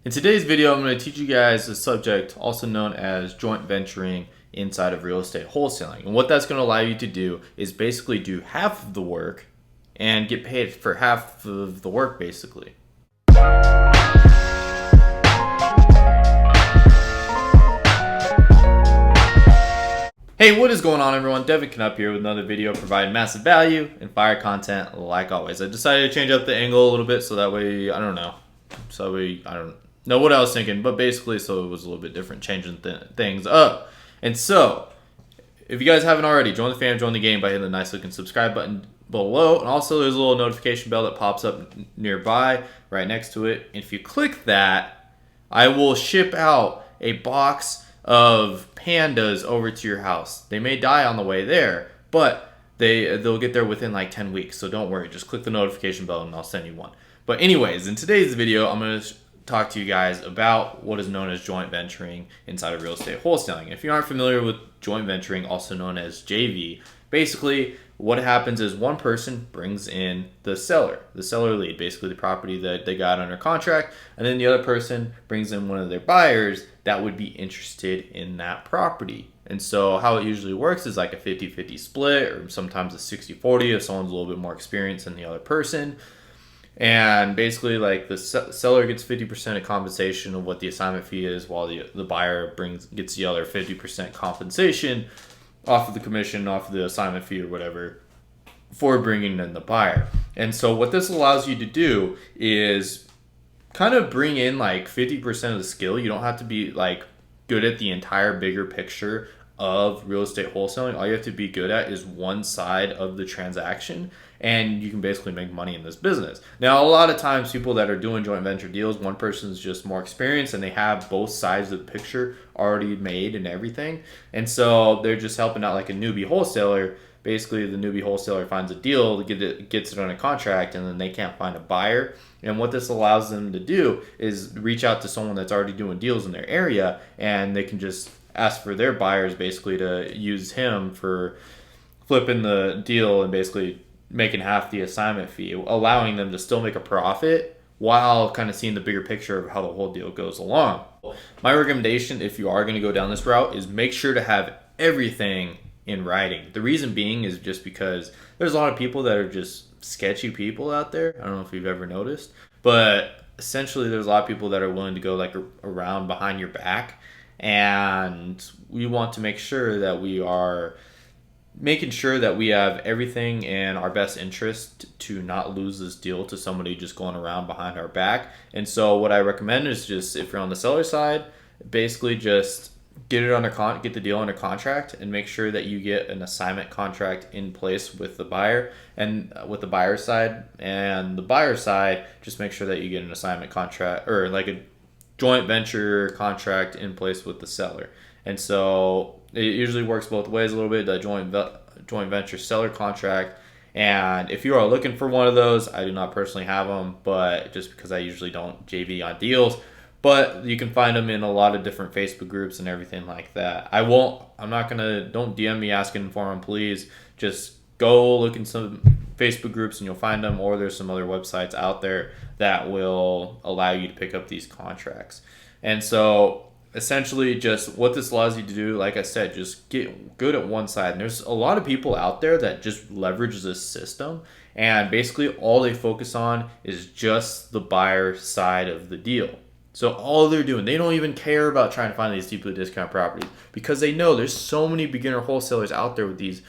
In today's video, I'm going to teach you guys a subject also known as joint venturing inside of real estate wholesaling. And what that's going to allow you to do is basically do half of the work and get paid for half of the work basically. Hey, what is going on everyone? Devin Knupp here with another video providing massive value and fire content like always. I decided to change up the angle a little bit so that way, I don't know what I was thinking, but basically so it was a little bit different, changing things up. And so, if you guys haven't already, join the fam, join the game by hitting the nice looking subscribe button below. And also there's a little notification bell that pops up nearby, right next to it. And if you click that, I will ship out a box of pandas over to your house. They may die on the way there, but they'll get there within like 10 weeks. So don't worry, just click the notification bell and I'll send you one. But anyways, in today's video, I'm going to talk to you guys about what is known as joint venturing inside of real estate wholesaling. If you aren't familiar with joint venturing, also known as JV, basically what happens is one person brings in the seller lead, basically the property that they got under contract, and then the other person brings in one of their buyers that would be interested in that property. And so how it usually works is like a 50-50 split, or sometimes a 60-40 if someone's a little bit more experienced than the other person. And basically, like, the seller gets 50% of compensation of what the assignment fee is, while the buyer gets the other 50% compensation off of the commission, off of the assignment fee or whatever, for bringing in the buyer. And so what this allows you to do is kind of bring in like 50% of the skill. You don't have to be like good at the entire bigger picture of real estate wholesaling. All you have to be good at is one side of the transaction, and you can basically make money in this business. Now, a lot of times people that are doing joint venture deals, one person's just more experienced and they have both sides of the picture already made and everything. And so they're just helping out like a newbie wholesaler. Basically, the newbie wholesaler finds a deal, gets it on a contract, and then they can't find a buyer. And what this allows them to do is reach out to someone that's already doing deals in their area, and they can just ask for their buyers basically to use him for flipping the deal and basically making half the assignment fee, allowing them to still make a profit while kind of seeing the bigger picture of how the whole deal goes along. My recommendation, if you are going to go down this route, is make sure to have everything in writing. The reason being is just because there's a lot of people that are just sketchy people out there. I don't know if you've ever noticed, but essentially there's a lot of people that are willing to go like around behind your back. And we want to make sure that we are making sure that we have everything in our best interest to not lose this deal to somebody just going around behind our back. And so what I recommend is just, if you're on the seller side, basically just get the deal under contract and make sure that you get an assignment contract in place with the buyer and with the buyer's side, and the buyer's side, just make sure that you get an assignment contract or like a joint venture contract in place with the seller. And so it usually works both ways a little bit, the joint venture seller contract. And if you are looking for one of those, I do not personally have them, but just because I usually don't JV on deals, but you can find them in a lot of different Facebook groups and everything like that. Don't DM me asking for them, please. Just go look in some Facebook groups and you'll find them, or there's some other websites out there that will allow you to pick up these contracts. And so essentially just what this allows you to do, like I said, just get good at one side. And there's a lot of people out there that just leverage this system, and basically all they focus on is just the buyer side of the deal. So all they're doing, they don't even care about trying to find these deeply discounted properties, because they know there's so many beginner wholesalers out there with these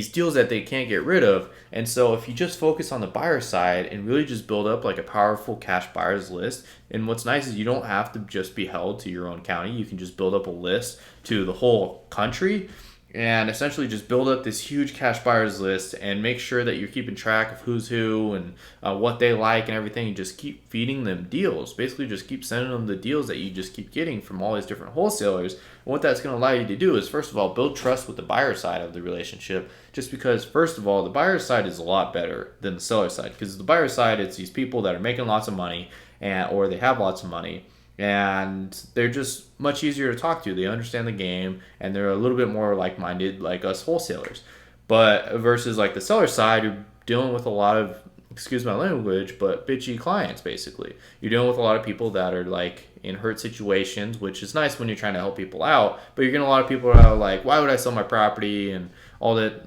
deals that they can't get rid of. And so if you just focus on the buyer side and really just build up like a powerful cash buyers list, and what's nice is you don't have to just be held to your own county. You can just build up a list to the whole country and essentially just build up this huge cash buyers list and make sure that you're keeping track of who's who and what they like and everything, and just keep feeding them deals. Basically just keep sending them the deals that you just keep getting from all these different wholesalers. And what that's going to allow you to do is, first of all, build trust with the buyer side of the relationship, just because, first of all, the buyer side is a lot better than the seller side, because the buyer side, it's these people that are making lots of money or they have lots of money, and they're just much easier to talk to. They understand the game, and they're a little bit more like-minded like us wholesalers. But versus like the seller side, you're dealing with a lot of excuse my language, but bitchy clients basically. You're dealing with a lot of people that are like in hurt situations, which is nice when you're trying to help people out, but you're getting a lot of people that are like, why would I sell my property and all that.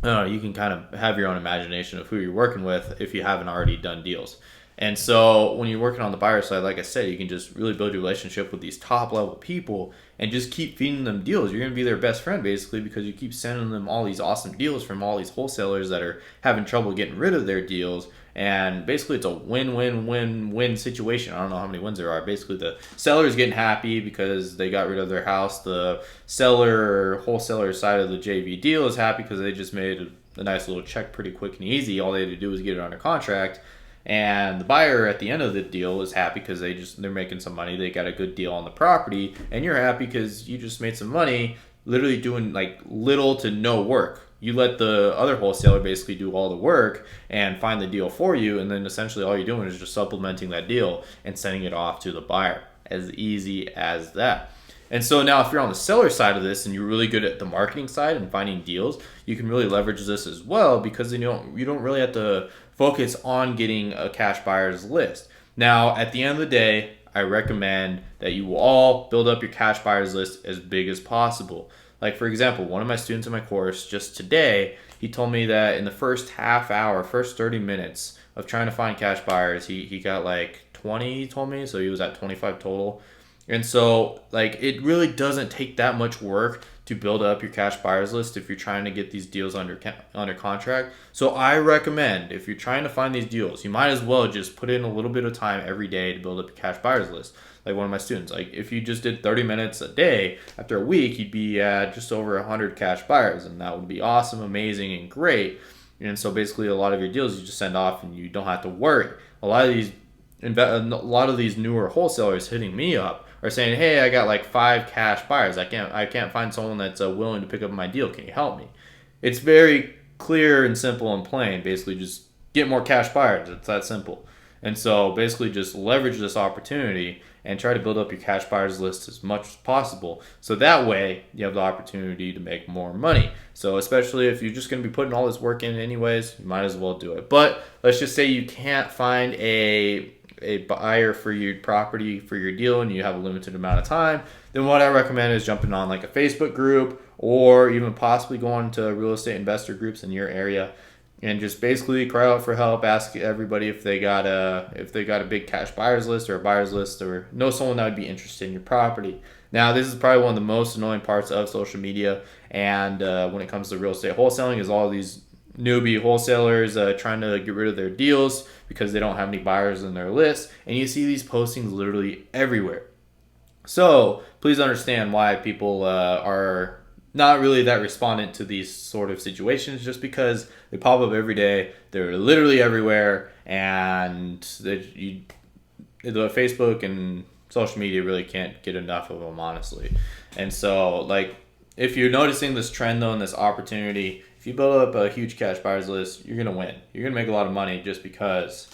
You can kind of have your own imagination of who you're working with if you haven't already done deals. And so when you're working on the buyer side, like I said, you can just really build your relationship with these top level people and just keep feeding them deals. You're going to be their best friend basically because you keep sending them all these awesome deals from all these wholesalers that are having trouble getting rid of their deals. And basically it's a win-win-win-win situation. I don't know how many wins there are. Basically the seller's getting happy because they got rid of their house. The seller, wholesaler side of the JV deal is happy because they just made a nice little check pretty quick and easy. All they had to do was get it under contract. And the buyer at the end of the deal is happy because they're making some money. They got a good deal on the property, and you're happy because you just made some money, literally doing like little to no work. You let the other wholesaler basically do all the work and find the deal for you, and then essentially all you're doing is just supplementing that deal and sending it off to the buyer. As easy as that. And so now if you're on the seller side of this and you're really good at the marketing side and finding deals, you can really leverage this as well because you don't really have to focus on getting a cash buyer's list. Now, at the end of the day, I recommend that you will all build up your cash buyer's list as big as possible. Like for example, one of my students in my course just today, he told me that in the first half hour, first 30 minutes of trying to find cash buyers, he got like 20, he told me, so he was at 25 total. And so like it really doesn't take that much work to build up your cash buyers list if you're trying to get these deals under contract. So I recommend if you're trying to find these deals, you might as well just put in a little bit of time every day to build up your cash buyers list. Like one of my students, like if you just did 30 minutes a day, after a week, you'd be at just over 100 cash buyers, and that would be awesome, amazing, and great. And so basically a lot of your deals you just send off and you don't have to worry. A lot of these newer wholesalers hitting me up are saying, hey, I got like 5 cash buyers. I can't find someone that's willing to pick up my deal. Can you help me? It's very clear and simple and plain. Basically just get more cash buyers. It's that simple. And so basically just leverage this opportunity and try to build up your cash buyers list as much as possible. So that way you have the opportunity to make more money. So especially if you're just going to be putting all this work in anyways, you might as well do it. But let's just say you can't find a buyer for your property, for your deal, and you have a limited amount of time, then what I recommend is jumping on like a Facebook group or even possibly going to real estate investor groups in your area and just basically cry out for help, ask everybody if they got a big cash buyers list or a buyers list or know someone that would be interested in your property. Now, this is probably one of the most annoying parts of social media and when it comes to real estate wholesaling is all these newbie wholesalers trying to get rid of their deals because they don't have any buyers in their list, and you see these postings literally everywhere. So please understand why people are not really that respondent to these sort of situations, just because they pop up every day. They're literally everywhere, and the Facebook and social media really can't get enough of them, honestly. And so like if you're noticing this trend though and this opportunity, if you build up a huge cash buyers list, you're going to win. You're going to make a lot of money just because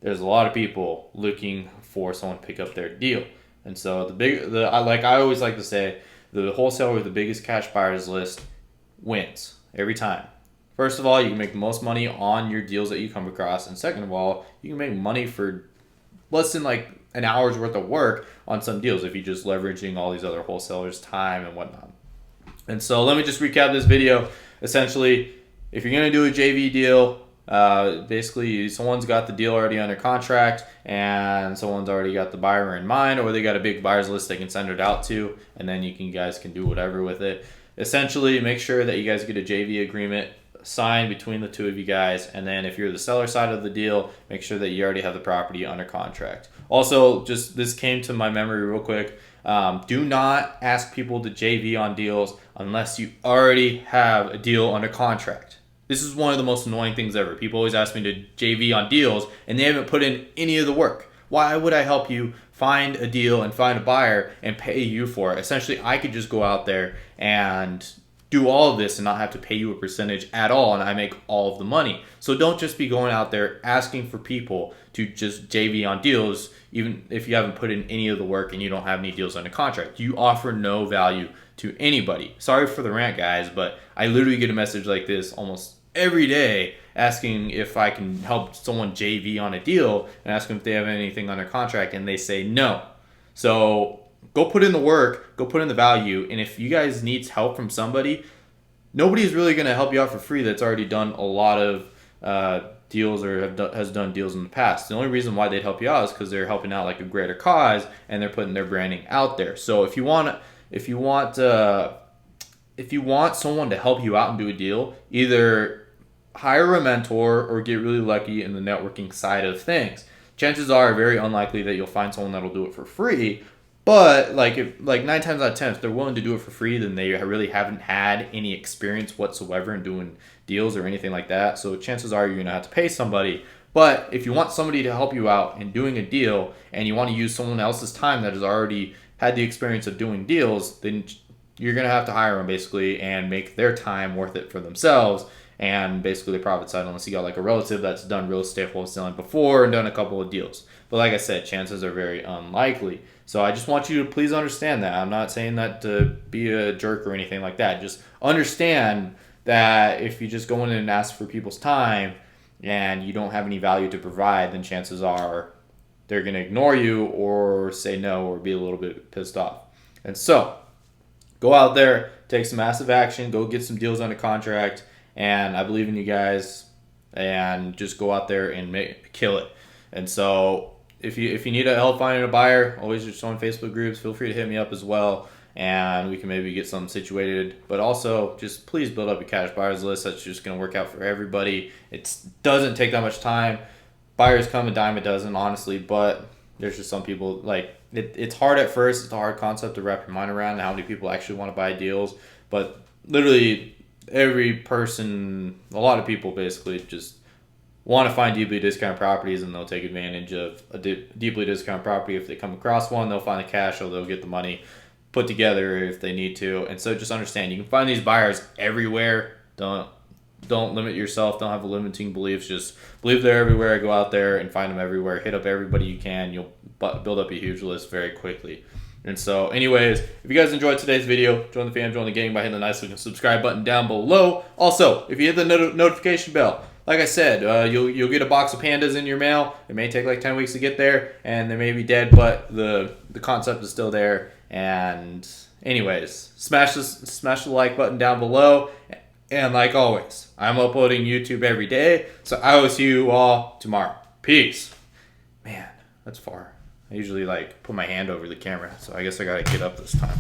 there's a lot of people looking for someone to pick up their deal. And so I always like to say, the wholesaler with the biggest cash buyers list wins every time. First of all, you can make the most money on your deals that you come across. And second of all, you can make money for less than like an hour's worth of work on some deals if you're just leveraging all these other wholesalers' time and whatnot. And so let me just recap this video. Essentially, if you're going to do a JV deal, basically someone's got the deal already under contract and someone's already got the buyer in mind, or they got a big buyers list they can send it out to, and then you guys can do whatever with it. Essentially, make sure that you guys get a JV agreement signed between the two of you guys, and then if you're the seller side of the deal, make sure that you already have the property under contract. Also, just this came to my memory real quick. Do not ask people to JV on deals unless you already have a deal under contract. This is one of the most annoying things ever. People always ask me to JV on deals and they haven't put in any of the work. Why would I help you find a deal and find a buyer and pay you for it? Essentially, I could just go out there and do all of this and not have to pay you a percentage at all, and I make all of the money. So don't just be going out there asking for people to just JV on deals, even if you haven't put in any of the work and you don't have any deals under contract. You offer no value to anybody. Sorry for the rant, guys, but I literally get a message like this almost every day asking if I can help someone JV on a deal and ask them if they have anything on their contract, and they say no. So go put in the work, go put in the value, and if you guys need help from somebody, nobody's really going to help you out for free that's already done a lot of deals or has done deals in the past. The only reason why they'd help you out is because they're helping out like a greater cause and they're putting their branding out there. So if you want someone to help you out and do a deal, either hire a mentor or get really lucky in the networking side of things. Chances are very unlikely that you'll find someone that'll do it for free. But like 9 times out of 10, if they're willing to do it for free, then they really haven't had any experience whatsoever in doing deals or anything like that. So chances are you're gonna have to pay somebody. But if you want somebody to help you out in doing a deal and you want to use someone else's time that has already had the experience of doing deals, then you're gonna have to hire them basically and make their time worth it for themselves. And basically the profit side, unless you got like a relative that's done real estate wholesaling before and done a couple of deals. But like I said, chances are very unlikely. So I just want you to please understand that. I'm not saying that to be a jerk or anything like that. Just understand that if you just go in and ask for people's time and you don't have any value to provide, then chances are they're going to ignore you or say no or be a little bit pissed off. And so go out there, take some massive action, go get some deals under contract. And I believe in you guys, and just go out there and kill it. And so if you need help finding a buyer, always just join Facebook groups. Feel free to hit me up as well, and we can maybe get something situated. But also, just please build up a cash buyers list. That's just going to work out for everybody. It doesn't take that much time. Buyers come a dime a dozen, honestly, but there's just some people, like, it's hard at first. It's a hard concept to wrap your mind around how many people actually want to buy deals. But literally, every person, a lot of people basically just want to find deeply discounted properties, and they'll take advantage of a deeply discounted property. If they come across one, they'll find the cash or they'll get the money put together if they need to. And so just understand, you can find these buyers everywhere. Don't limit yourself. Don't have limiting beliefs. Just believe they're everywhere. Go out there and find them everywhere. Hit up everybody you can. You'll build up a huge list very quickly. And so anyways, if you guys enjoyed today's video, join the fam, join the gang by hitting the nice looking subscribe button down below. Also, if you hit the notification bell, like I said, you'll get a box of pandas in your mail. It may take like 10 weeks to get there, and they may be dead, but the concept is still there. And anyways, smash the like button down below. And like always, I'm uploading YouTube every day, so I will see you all tomorrow. Peace. Man, that's far. I usually like put my hand over the camera, so I guess I gotta get up this time.